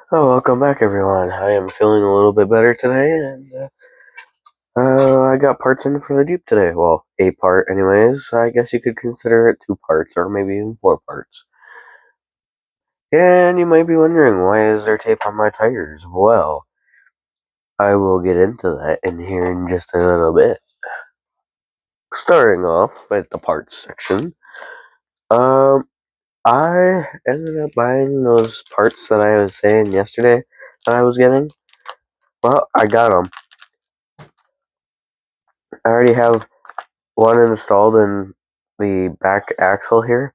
Oh, welcome back, everyone. I am feeling a little bit better today, and I got parts in for the Jeep today. Well, a part, anyways. I guess you could consider it 2 parts, or maybe even 4 parts. And you might be wondering, why is there tape on my tires? Well, I will get into that in here in just a little bit. Starting off with the parts section. Um, I ended up buying those parts that I was saying yesterday that I was getting. Well, I got them. I already have one installed in the back axle here.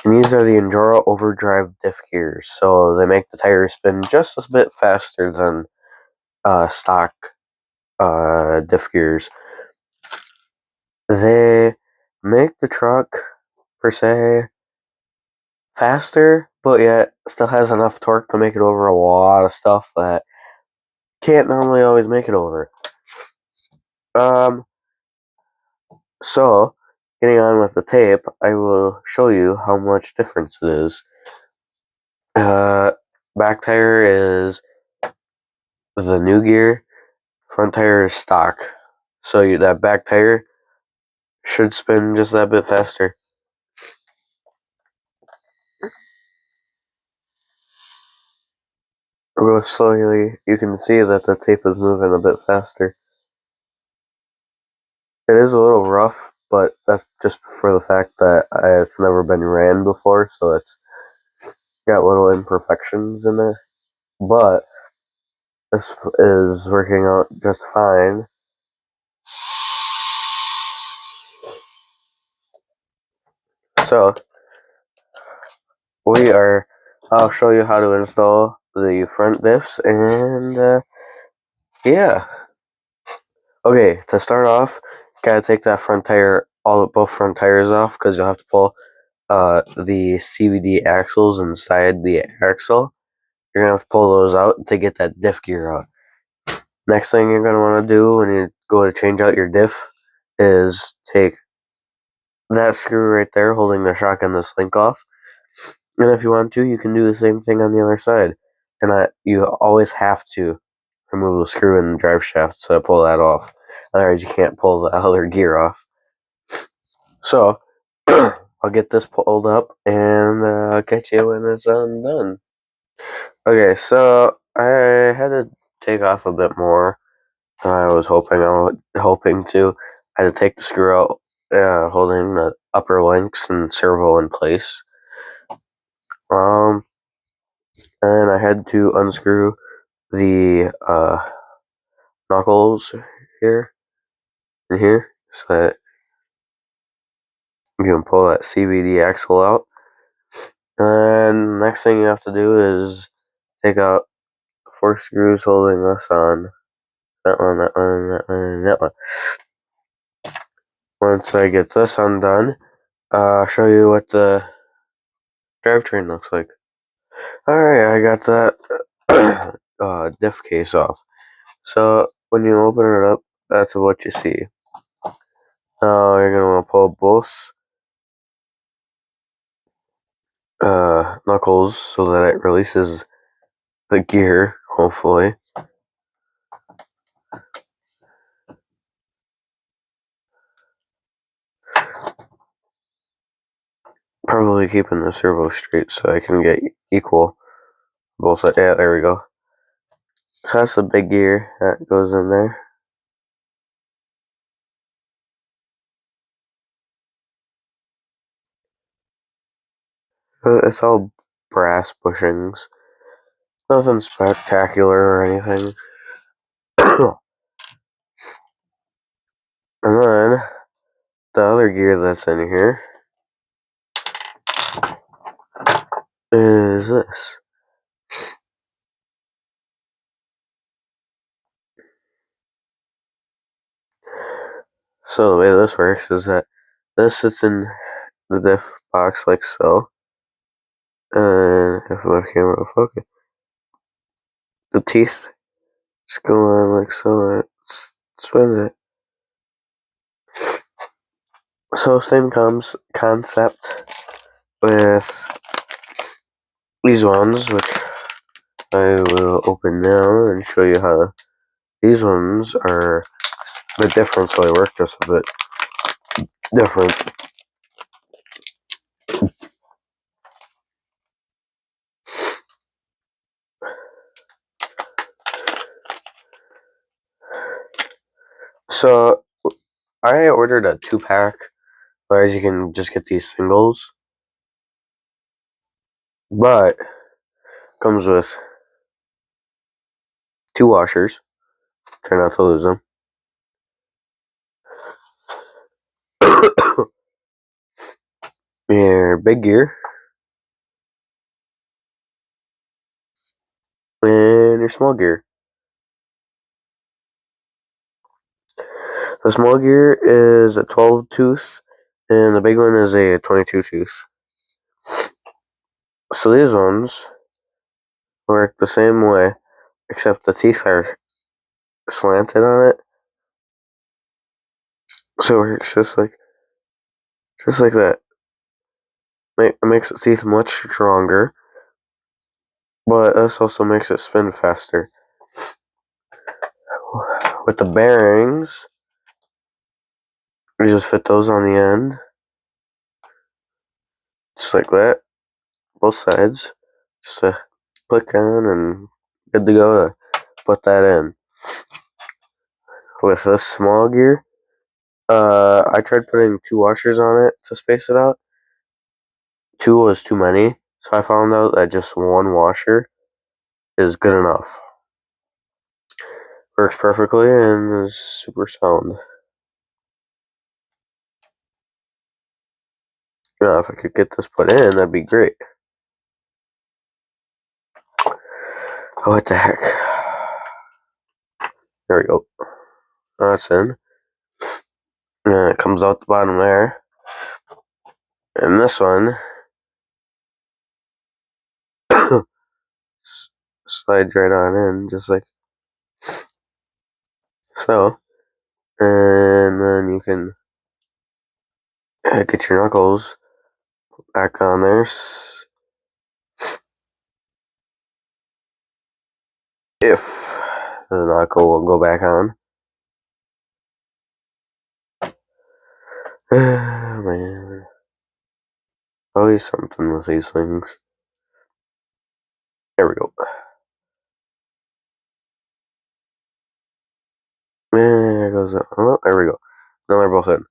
And these are the Enduro Overdrive Diff gears, so they make the tires spin just a bit faster than stock diff gears. They make the truck, per se, faster, but yet still has enough torque to make it over a lot of stuff that can't normally always make it over. So, getting on with the tape, I will show you how much difference it is. Back tire is the new gear, front tire is stock. So that back tire should spin just that bit faster. Real slowly, you can see that the tape is moving a bit faster. It is a little rough, but that's just for the fact that it's never been ran before, so it's got little imperfections in it. But this is working out just fine. So, I'll show you how to install the front diffs, and yeah. Okay, to start off, gotta take that front tire, both front tires off, because you'll have to pull the CVD axles inside the axle. You're gonna have to pull those out to get that diff gear out. Next thing you're gonna want to do when you go to change out your diff is take that screw right there holding the shock and this link off. And if you want to, you can do the same thing on the other side. And you always have to remove the screw in the drive shaft to pull that off. Otherwise, you can't pull the other gear off. So, I'll get this pulled up and I'll catch you when it's undone. Okay, so I had to take off a bit more than I was hoping to. I had to take the screw out, holding the upper links and servo in place. And I had to unscrew the knuckles here and here, so that you can pull that CVD axle out. And next thing you have to do is take out 4 screws holding this on. That one, that one, that one, and that one. Once I get this undone, I'll show you what the drivetrain looks like. Alright, I got that diff case off. So when you open it up, that's what you see. Now you're going to want to pull both knuckles so that it releases the gear, hopefully. Probably keeping the servo straight so I can get equal both sides. Yeah, there we go. So that's the big gear that goes in there. It's all brass bushings. Nothing spectacular or anything. And then the other gear that's in here is this. So the way this works is that this sits in the diff box like so. And if my camera will focus, the teeth just go on like so, and it spins it. So same concept with these ones, which I will open now and show you how these ones are a bit different, so they work just a bit different. So I ordered a 2-pack, otherwise you can just get these singles. But comes with 2 washers. Try not to lose them. Your big gear and your small gear. The small gear is a 12 tooth and the big one is a 22 tooth. So these ones work the same way, except the teeth are slanted on it. So it works just like that. It makes the teeth much stronger, but this also makes it spin faster. With the bearings, we just fit those on the end, just like that, both sides. Just to click on and good to go to put that in. With this small gear, I tried putting 2 washers on it to space it out. 2 was too many, so I found out that just 1 washer is good enough. Works perfectly and is super sound. Now, if I could get this put in, that'd be great. Oh, what the heck? There we go. That's in. And it comes out the bottom there. And this one slides right on in, just like so. And then you can get your knuckles back on there. If the knuckle will go back on. Man. Always something with these things. There we go. There goes. Oh, there we go. Now they're both in.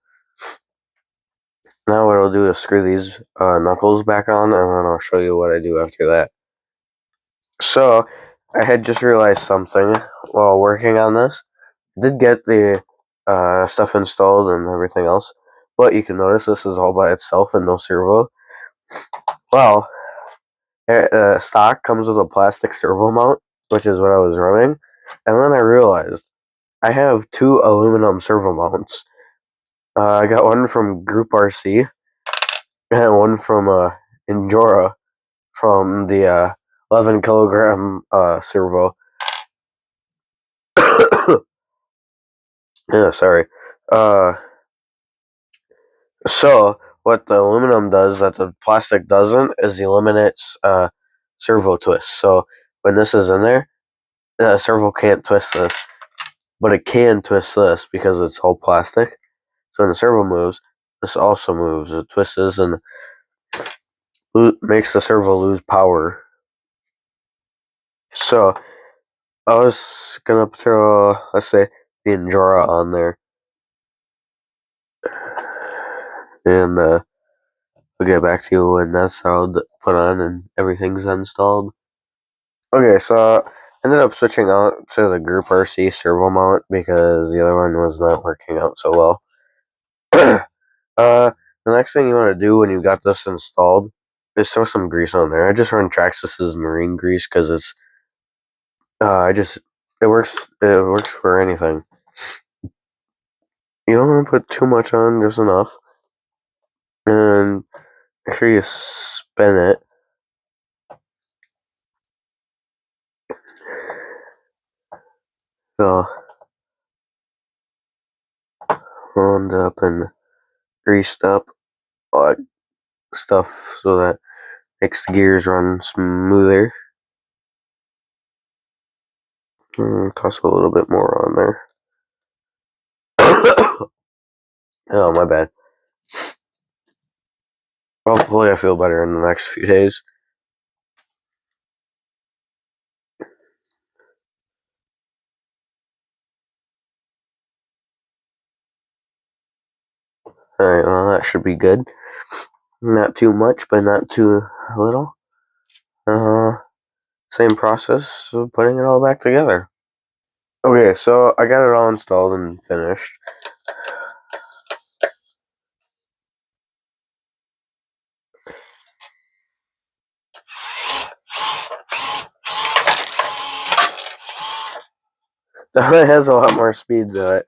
Now what I'll do is screw these knuckles back on, and then I'll show you what I do after that. So, I had just realized something while working on this. I did get the stuff installed and everything else, but you can notice this is all by itself and no servo. Well, stock comes with a plastic servo mount, which is what I was running, and then I realized I have 2 aluminum servo mounts. I got one from Group RC and one from Injora from the 11 kilogram servo. Yeah, sorry. So what the aluminum does that the plastic doesn't is eliminates servo twists. So when this is in there, the servo can't twist this, but it can twist this because it's all plastic. So when the servo moves, this also moves. It twists and makes the servo lose power. So I was gonna throw, let's say, the Injora on there, and I'll get back to you when that's all put on and everything's installed. Okay, so I ended up switching out to the Group RC servo mount because the other one was not working out so well. The next thing you want to do when you got this installed is throw some grease on there. I just run Traxxas's marine grease because it's it works for anything. You don't want to put too much on, just enough, and make sure you spin it. So wound up and greased up all that stuff so that makes the gears run smoother. Toss a little bit more on there. Oh, my bad. Hopefully I feel better in the next few days. Alright, well, that should be good. Not too much, but not too little. Same process of putting it all back together. Okay, so I got it all installed and finished. It has a lot more speed to it.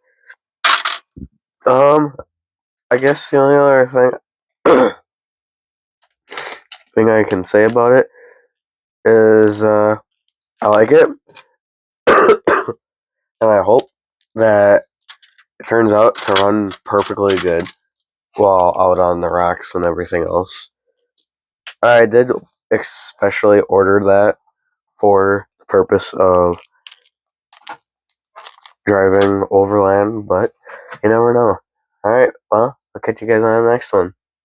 I guess the only other thing I can say about it is I like it, and I hope that it turns out to run perfectly good while out on the rocks and everything else. I did especially order that for the purpose of driving overland, but you never know. Alright, well, I'll catch you guys on the next one.